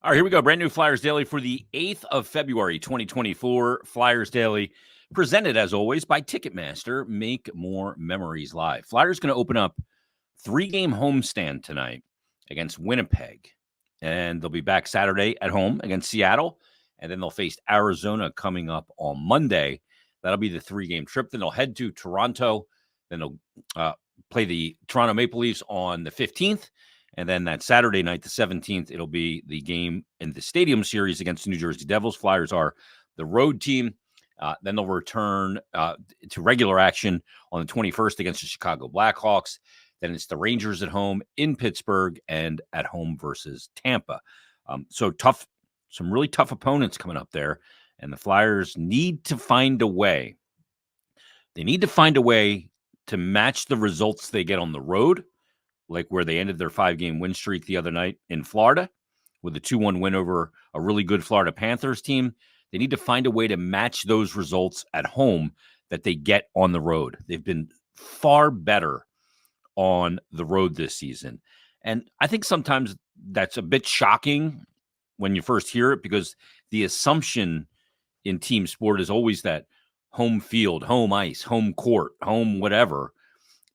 All right, here we go. Brand new Flyers Daily for the 8th of February, 2024. Flyers Daily, presented as always by Ticketmaster. Make more memories live. Flyers going to open up 3-game homestand tonight against Winnipeg. And they'll be back Saturday at home against Seattle. And then they'll face Arizona coming up on Monday. That'll be the 3-game trip. Then they'll head to Toronto. Then they'll play the Toronto Maple Leafs on the 15th. And then that Saturday night, the 17th, it'll be the game in the Stadium Series against the New Jersey Devils. Flyers are the road team. Then they'll return to regular action on the 21st against the Chicago Blackhawks. Then it's the Rangers at home in Pittsburgh and at home versus Tampa. So tough, some really tough opponents coming up there. And the Flyers need to find a way. They need to find a way to match the results they get on the road, like where they ended their 5-game win streak the other night in Florida with a 2-1 win over a really good Florida Panthers team. They need to find a way to match those results at home that they get on the road. They've been far better on the road this season. And I think sometimes that's a bit shocking when you first hear it, because the assumption in team sport is always that home field, home ice, home court, home whatever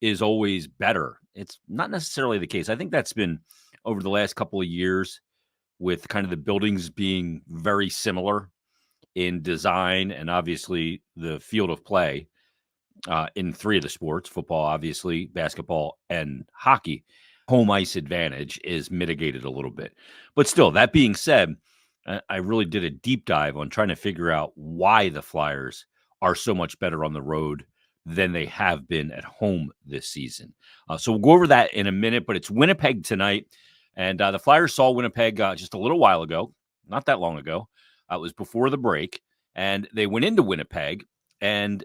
is always better. It's not necessarily the case. I think that's been over the last couple of years, with kind of the buildings being very similar in design and obviously the field of play in 3 of the sports, football, obviously, basketball, and hockey. Home ice advantage is mitigated a little bit. But still, that being said, I really did a deep dive on trying to figure out why the Flyers are so much better on the road than they have been at home this season. So we'll go over that in a minute, but it's Winnipeg tonight. And the Flyers saw Winnipeg just a little while ago, not that long ago. It was before the break. And they went into Winnipeg, and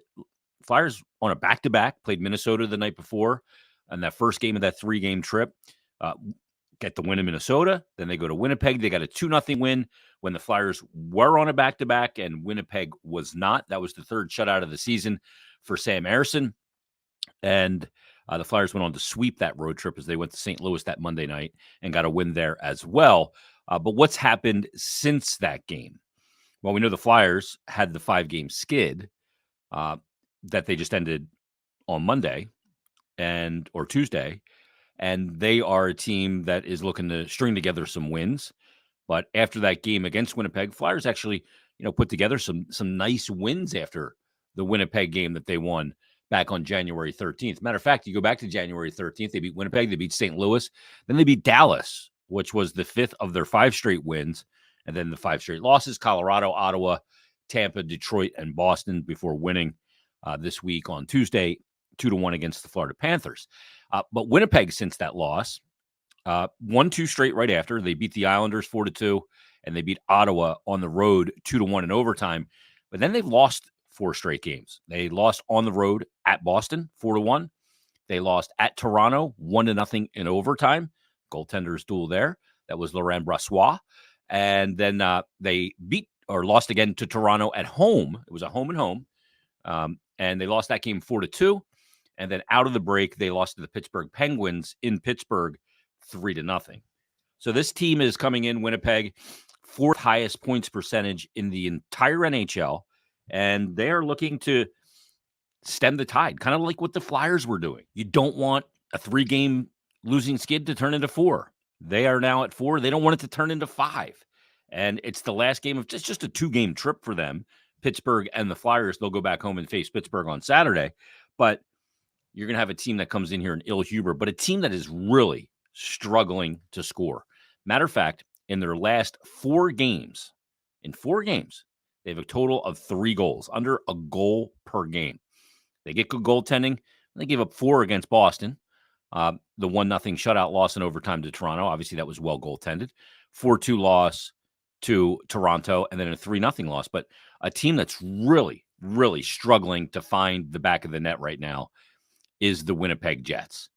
Flyers on a back-to-back played Minnesota the night before. And that first game of that 3-game trip, get the win in Minnesota. Then they go to Winnipeg. They got a 2-0 win when the Flyers were on a back-to-back and Winnipeg was not. That was the 3rd shutout of the season for Sam Ersson. And the Flyers went on to sweep that road trip as they went to St. Louis that Monday night and got a win there as well. But what's happened since that game? Well, we know the Flyers had the 5-game skid that they just ended on Monday or Tuesday. And they are a team that is looking to string together some wins. But after that game against Winnipeg, Flyers actually, put together some nice wins after the Winnipeg game that they won back on January 13th. Matter of fact, you go back to January 13th, they beat Winnipeg, they beat St. Louis, then they beat Dallas, which was the 5th of their 5 straight wins, and then the 5 straight losses: Colorado, Ottawa, Tampa, Detroit, and Boston, before winning this week on Tuesday, 2-1 against the Florida Panthers. But Winnipeg, since that loss, won 2 straight right after. They beat the Islanders 4-2, and they beat Ottawa on the road 2-1 in overtime. But then they've lost 4 straight games. They lost on the road at Boston 4-1. They lost at Toronto 1-0 in overtime. Goaltenders duel there. That was Laurent Brossoit. And then they lost again to Toronto at home. It was a home and home. And they lost that game 4-2. And then out of the break, they lost to the Pittsburgh Penguins in Pittsburgh 3-0. So this team is coming in, Winnipeg, 4th highest points percentage in the entire NHL. And they are looking to stem the tide, kind of like what the Flyers were doing. You don't want a 3-game losing skid to turn into 4. They are now at 4. They don't want it to turn into 5. And it's the last game of just a 2-game trip for them. Pittsburgh and the Flyers, they'll go back home and face Pittsburgh on Saturday. But you're going to have a team that comes in here in ill humor, but a team that is really struggling to score. Matter of fact, in their last 4 games, they have a total of 3 goals, under a goal per game. They get good goaltending. They gave up 4 against Boston. The 1-0 shutout loss in overtime to Toronto. Obviously, that was well goaltended. 4-2 loss to Toronto, and then a 3-0 loss. But a team that's really, really struggling to find the back of the net right now is the Winnipeg Jets.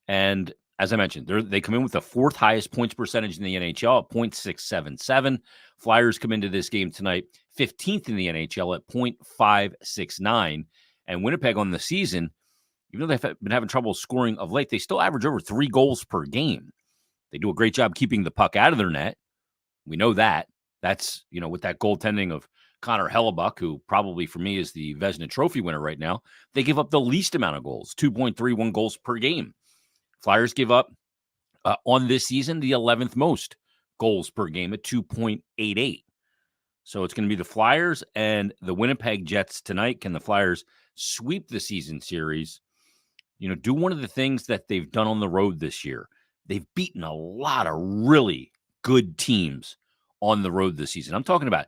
And as I mentioned, they come in with the 4th highest points percentage in the NHL at .677. Flyers come into this game tonight 15th in the NHL at .569. And Winnipeg on the season, even though they've been having trouble scoring of late, they still average over 3 goals per game. They do a great job keeping the puck out of their net. We know that. That's, with that goaltending of Connor Hellebuck, who probably for me is the Vezina Trophy winner right now. They give up the least amount of goals, 2.31 goals per game. Flyers give up on this season the 11th most goals per game at 2.88. So it's going to be the Flyers and the Winnipeg Jets tonight. Can the Flyers sweep the season series? Do one of the things that they've done on the road this year. They've beaten a lot of really good teams on the road this season. I'm talking about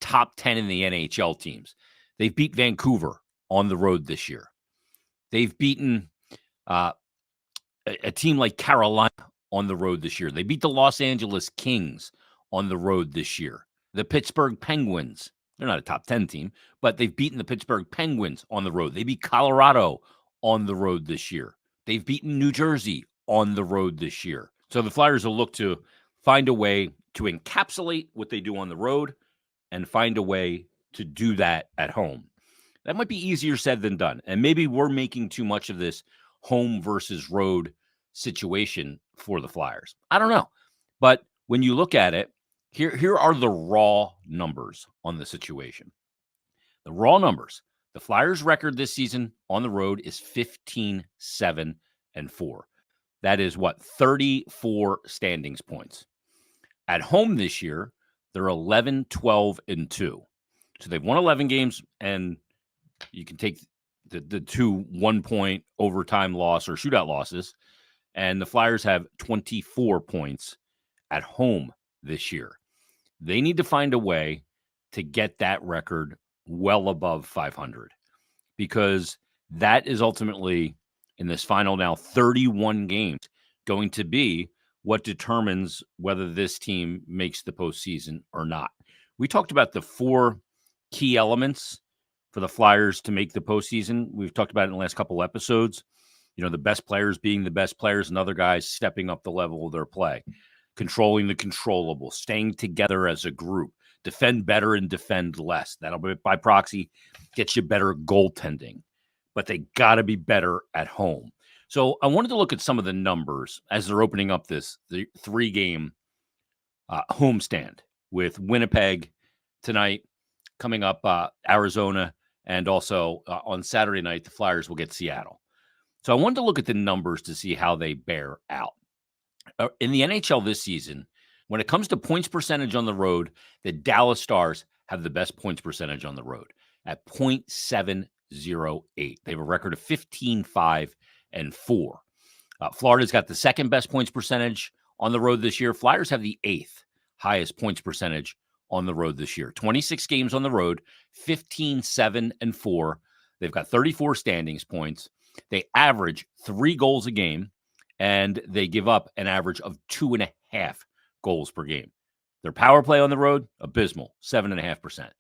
top 10 in the NHL teams. They've beat Vancouver on the road this year. They've beaten a team like Carolina on the road this year. They beat the Los Angeles Kings on the road this year. The Pittsburgh Penguins, they're not a top 10 team, but they've beaten the Pittsburgh Penguins on the road. They beat Colorado on the road this year. They've beaten New Jersey on the road this year. So the Flyers will look to find a way to encapsulate what they do on the road and find a way to do that at home. That might be easier said than done. And maybe we're making too much of this home versus road situation for the Flyers. I don't know. But when you look at it, here are the raw numbers on the situation. The raw numbers. The Flyers' record this season on the road is 15-7-4. That is 34 standings points. At home this year, they're 11-12-2. So they've won 11 games, and you can take the 2 1-point overtime loss or shootout losses, and the Flyers have 24 points at home this year. They need to find a way to get that record well above 500, because that is ultimately, in this final now 31 games, going to be what determines whether this team makes the postseason or not. We talked about the 4 key elements for the Flyers to make the postseason. We've talked about it in the last couple episodes. The best players being the best players and other guys stepping up the level of their play, controlling the controllable, staying together as a group, defend better and defend less. That'll be, by proxy, get you better goaltending. But they got to be better at home. So I wanted to look at some of the numbers as they're opening up the 3-game homestand with Winnipeg tonight, coming up Arizona, and also on Saturday night, the Flyers will get Seattle. So I wanted to look at the numbers to see how they bear out. In the NHL this season, when it comes to points percentage on the road, the Dallas Stars have the best points percentage on the road at .708. They have a record of 15-5-4. Florida's got the second best points percentage on the road this year. Flyers have the 8th highest points percentage on the road this year. 26 games on the road, 15-7-4. They've got 34 standings points. They average 3 goals a game, and they give up an average of 2.5 goals per game. Their power play on the road, abysmal, 7.5%.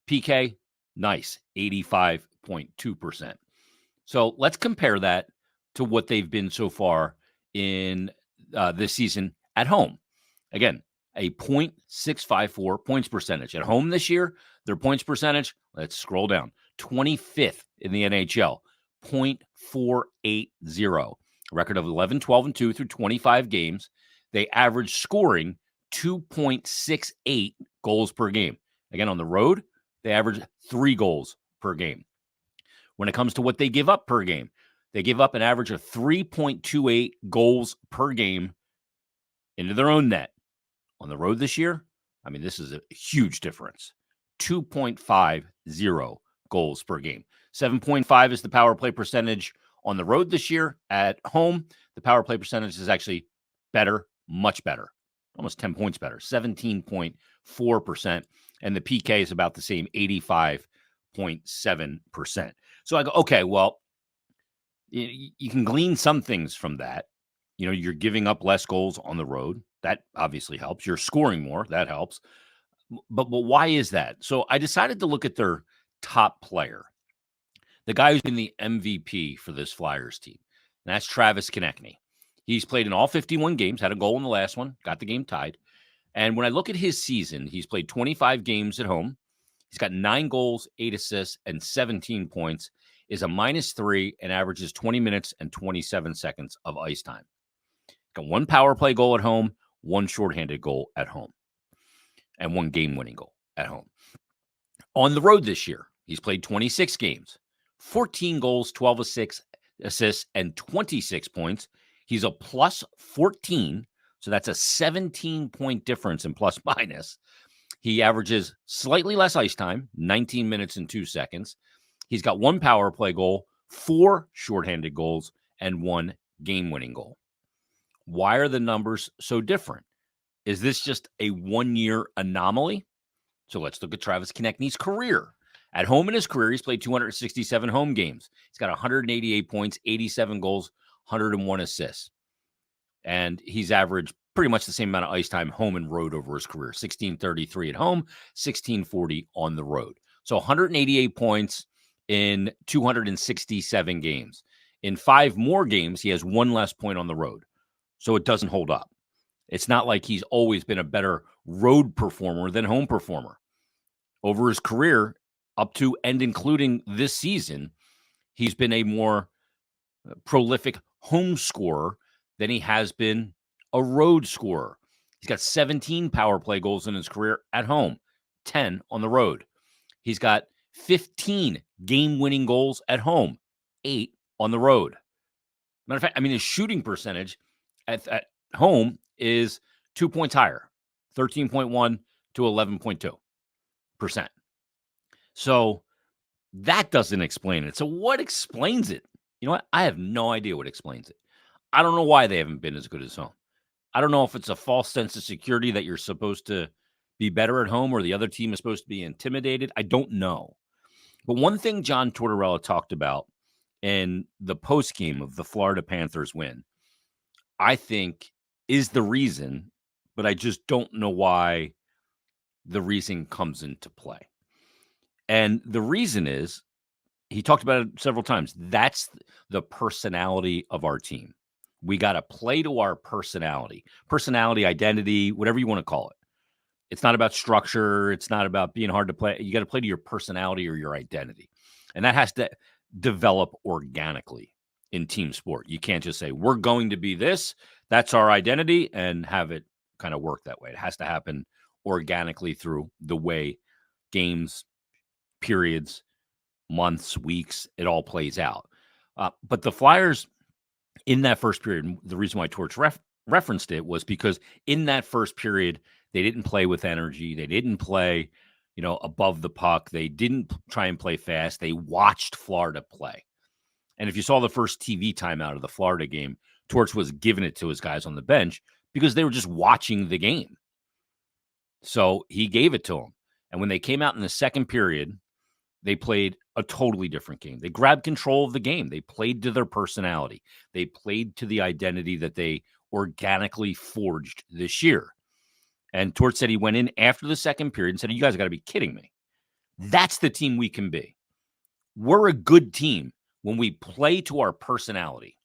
PK, nice, 85.2%. So let's compare that to what they've been so far in this season at home. Again, a .654 points percentage. At home this year, their points percentage, let's scroll down, 25th in the NHL, .480. A record of 11-12-2 through 25 games. They average scoring 2.68 goals per game. Again, on the road, they average 3 goals per game. When it comes to what they give up per game, they give up an average of 3.28 goals per game into their own net. On the road this year, this is a huge difference. 2.50 goals per game. 7.5 is the power play percentage on the road this year. At home, the power play percentage is actually better, much better, almost 10 points better, 17.4%. And the PK is about the same, 85.7%. So I go, okay, well, you can glean some things from that. You're giving up less goals on the road. That obviously helps. You're scoring more. That helps. But why is that? So I decided to look at their top player, the guy who's been the MVP for this Flyers team. And that's Travis Konechny. He's played in all 51 games, had a goal in the last one, got the game tied. And when I look at his season, he's played 25 games at home. He's got 9 goals, 8 assists, and 17 points, is a -3, and averages 20 minutes and 27 seconds of ice time. Got 1 power play goal at home, 1 shorthanded goal at home. and 1 game-winning goal at home. On the road this year, he's played 26 games, 14 goals, 12 assists, and 26 points. He's a plus 14, so that's a 17-point difference in plus minus. He averages slightly less ice time, 19 minutes and 2 seconds. He's got 1 power play goal, 4 shorthanded goals, and 1 game-winning goal. Why are the numbers so different? Is this just a one-year anomaly? So let's look at Travis Konechny's career. At home in his career, he's played 267 home games. He's got 188 points, 87 goals, 101 assists. And he's averaged pretty much the same amount of ice time home and road over his career. 1633 at home, 1640 on the road. So 188 points in 267 games. In 5 more games, he has 1 less point on the road. So it doesn't hold up. It's not like he's always been a better road performer than home performer. Over his career, up to and including this season, he's been a more prolific home scorer than he has been a road scorer. He's got 17 power play goals in his career at home, 10 on the road. He's got 15 game-winning goals at home, 8 on the road. Matter of fact, his shooting percentage at home is 2 points higher, 13.1 to 11.2%. So that doesn't explain it. So what explains it? You know what? I have no idea what explains it. I don't know why they haven't been as good as home. I don't know if it's a false sense of security that you're supposed to be better at home or the other team is supposed to be intimidated. I don't know. But one thing John Tortorella talked about in the postgame of the Florida Panthers win, I think is the reason, but I just don't know why the reason comes into play. And the reason is, he talked about it several times, that's the personality of our team. We got to play to our personality, identity, whatever you want to call it. It's not about structure. It's not about being hard to play. You got to play to your personality or your identity. And that has to develop organically in team sport. You can't just say, we're going to be this, that's our identity, and have it kind of work that way. It has to happen organically through the way games, periods, months, weeks, it all plays out. But the Flyers in that first period, the reason why Torch referenced it was because in that first period, they didn't play with energy. They didn't play, above the puck. They didn't try and play fast. They watched Florida play. And if you saw the first TV timeout of the Florida game, Torch was giving it to his guys on the bench because they were just watching the game. So he gave it to them. And when they came out in the second period, they played a totally different game. They grabbed control of the game. They played to their personality. They played to the identity that they organically forged this year. And Torch said he went in after the second period and said, you guys got to be kidding me. That's the team we can be. We're a good team when we play to our personality.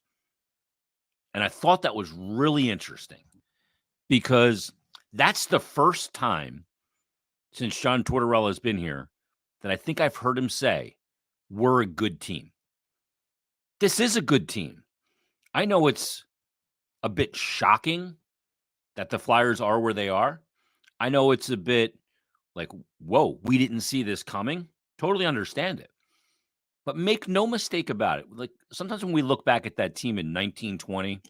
And I thought that was really interesting because that's the first time since John Tortorella has been here that I think I've heard him say, we're a good team. This is a good team. I know it's a bit shocking that the Flyers are where they are. I know it's a bit like, whoa, we didn't see this coming. Totally understand it. But make no mistake about it. Like sometimes when we look back at that team in 1920,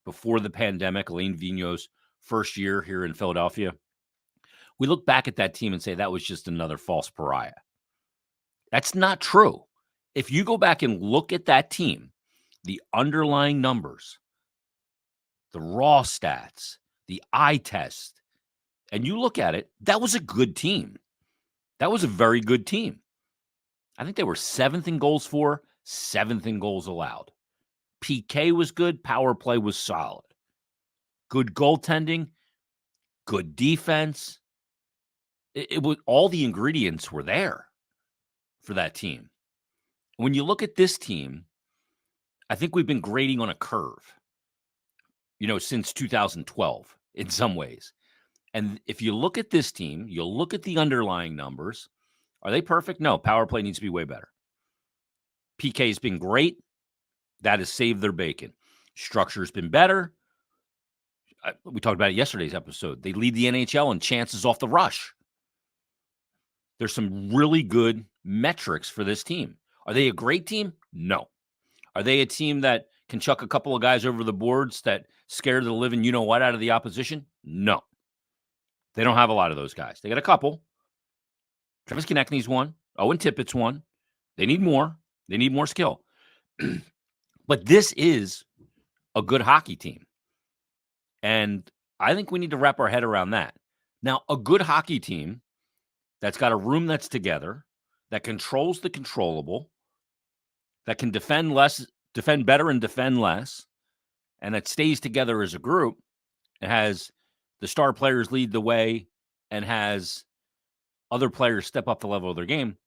before the pandemic, Alain Vigneault's first year here in Philadelphia, we look back at that team and say that was just another false pariah. That's not true. If you go back and look at that team, the underlying numbers, the raw stats, the eye test, and you look at it, that was a good team. That was a very good team. I think they were 7th in goals for, 7th in goals allowed. PK was good. Power play was solid. Good goaltending, good defense. It was all the ingredients were there for that team. When you look at this team, I think we've been grading on a curve, since 2012 in some ways. And if you look at this team, you'll look at the underlying numbers. Are they perfect? No, power play needs to be way better. PK's been great. That has saved their bacon. Structure's been better. We talked about it yesterday's episode. They lead the NHL in chances off the rush. There's some really good metrics for this team. Are they a great team? No. Are they a team that can chuck a couple of guys over the boards that scare the living you-know-what out of the opposition? No. They don't have a lot of those guys. They got a couple. Travis Konechny's one. Owen Tippett's one. They need more. They need more skill. But this is a good hockey team. And I think we need to wrap our head around that. Now, a good hockey team that's got a room that's together, that controls the controllable, that can defend better and defend less, and that stays together as a group, and has the star players lead the way and has other players step up the level of their game.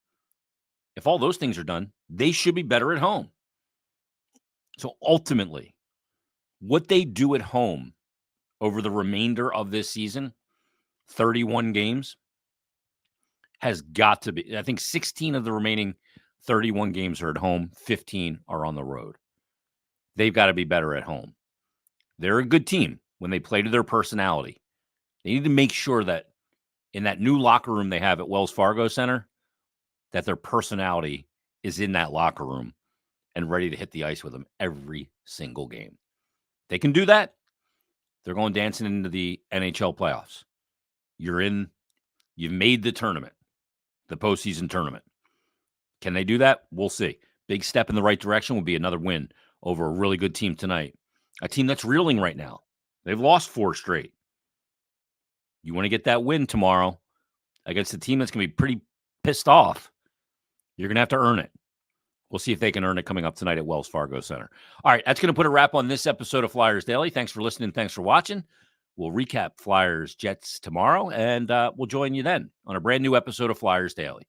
If all those things are done, they should be better at home. So ultimately, what they do at home over the remainder of this season, 31 games, has got to be, I think 16 of the remaining 31 games are at home, 15 are on the road. They've got to be better at home. They're a good team when they play to their personality. They need to make sure that in that new locker room they have at Wells Fargo Center, that their personality is in that locker room and ready to hit the ice with them every single game. They can do that. They're going dancing into the NHL playoffs. You've made the tournament, the postseason tournament. Can they do that? We'll see. Big step in the right direction will be another win over a really good team tonight. A team that's reeling right now. They've lost 4 straight. You want to get that win tomorrow against a team that's going to be pretty pissed off. You're going to have to earn it. We'll see if they can earn it coming up tonight at Wells Fargo Center. All right, that's going to put a wrap on this episode of Flyers Daily. Thanks for listening. Thanks for watching. We'll recap Flyers Jets tomorrow, and we'll join you then on a brand new episode of Flyers Daily.